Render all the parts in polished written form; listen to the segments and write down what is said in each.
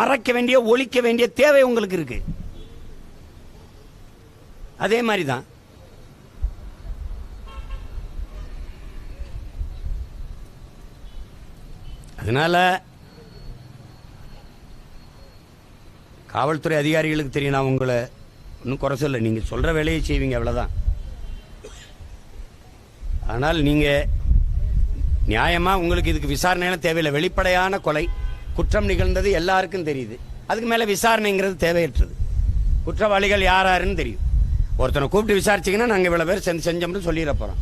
மறைக்க வேண்டிய ஒழிக்க வேண்டிய தேவை உங்களுக்கு இருக்கு. அதே மாதிரி தான் அதனால காவல்துறை அதிகாரிகளுக்கு தெரியும். நான் உங்களை இன்னும் குறை சொல்ல, நீங்க சொல்ற வேலையை செய்வீங்க, அவ்வளவுதான். ஆனால் நீங்க நியாயமா உங்களுக்கு இதுக்கு விசாரணையெல்லாம் தேவையில்லை. வெளிப்படையான கொலை, குற்றம் நிகழ்ந்தது எல்லாருக்கும் தெரியுது. அதுக்கு மேல விசாரணைங்கிறது தேவையற்றது. குற்றவாளிகள் யாருன்னு தெரியும். ஒருத்தனை கூப்பிட்டு விசாரிச்சீங்கன்னா நாங்கள் இவ்வளவு பேர் செஞ்சோம்னு சொல்லிட போறோம்.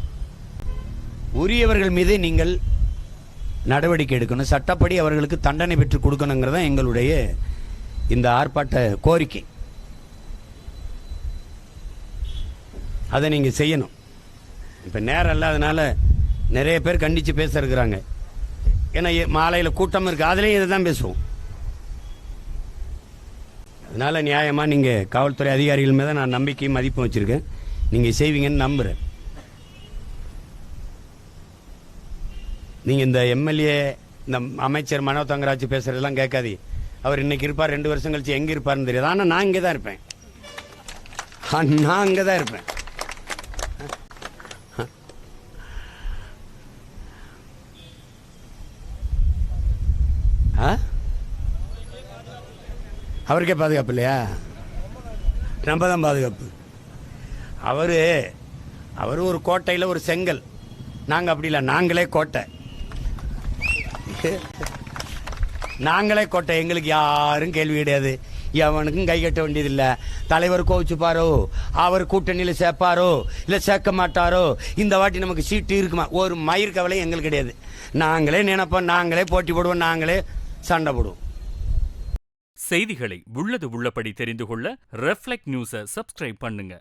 உரியவர்கள் மீது நீங்கள் நடவடிக்கை எடுக்கணும், சட்டப்படி அவர்களுக்கு தண்டனை பெற்று கொடுக்கணுங்கிறத எங்களுடைய இந்த ஆர்ப்பாட்ட கோரிக்கை. அதை நீங்க செய்யணும். இப்ப நேரம் இல்லாதனால நிறைய பேர் கண்டிச்சு பேச இருக்கிறாங்க. ஏன்னா மாலையில் கூட்டம் இருக்கு, அதுலேயும் இதை தான் பேசுவோம். அதனால நியாயமா நீங்க காவல்துறை அதிகாரிகள் மீது நான் நம்பிக்கையும் மதிப்பும் வச்சிருக்கேன். நீங்க செய்வீங்கன்னு நம்புறேன். நீங்க இந்த எம்எல்ஏ, இந்த அமைச்சர் மனோ தங்கராஜ் பேசுறதெல்லாம் கேட்காது. அவர் இன்னைக்கு இருப்பார், 2 வருஷம் கழிச்சு எங்க இருப்பாருன்னு தெரியாது. ஆனா நான் இங்கே தான் இருப்பேன். நான் அங்கே தான் இருப்பேன். அவருக்கே பாதுகாப்பு இல்லையா? நம்ம தான் பாதுகாப்பு. அவரு ஒரு கோட்டையில் ஒரு செங்கல். நாங்கள் அப்படி இல்லை, நாங்களே கோட்டை. நாங்களே கோட்டை. எங்களுக்கு யாரும் கேள்வி கிடையாது. எவனுக்கும் கை கட்ட வேண்டியதில்லை. தலைவர் கோவிச்சுப்பாரோ, அவர் கூட்டணியில் சேர்ப்பாரோ இல்லை சேர்க்க மாட்டாரோ, இந்த வாட்டி நமக்கு சீட்டு இருக்குமா, ஒரு மயிர் கவலை எங்களுக்கு கிடையாது. நாங்களே நினைப்போம், நாங்களே போட்டி போடுவோம், நாங்களே சண்டை போடுவோம். செய்திகளை உள்ளது உள்ளபடி தெரிந்து கொள்ள ரெஃப்ளெக்ட் நியூஸை சப்ஸ்கிரைப் பண்ணுங்க.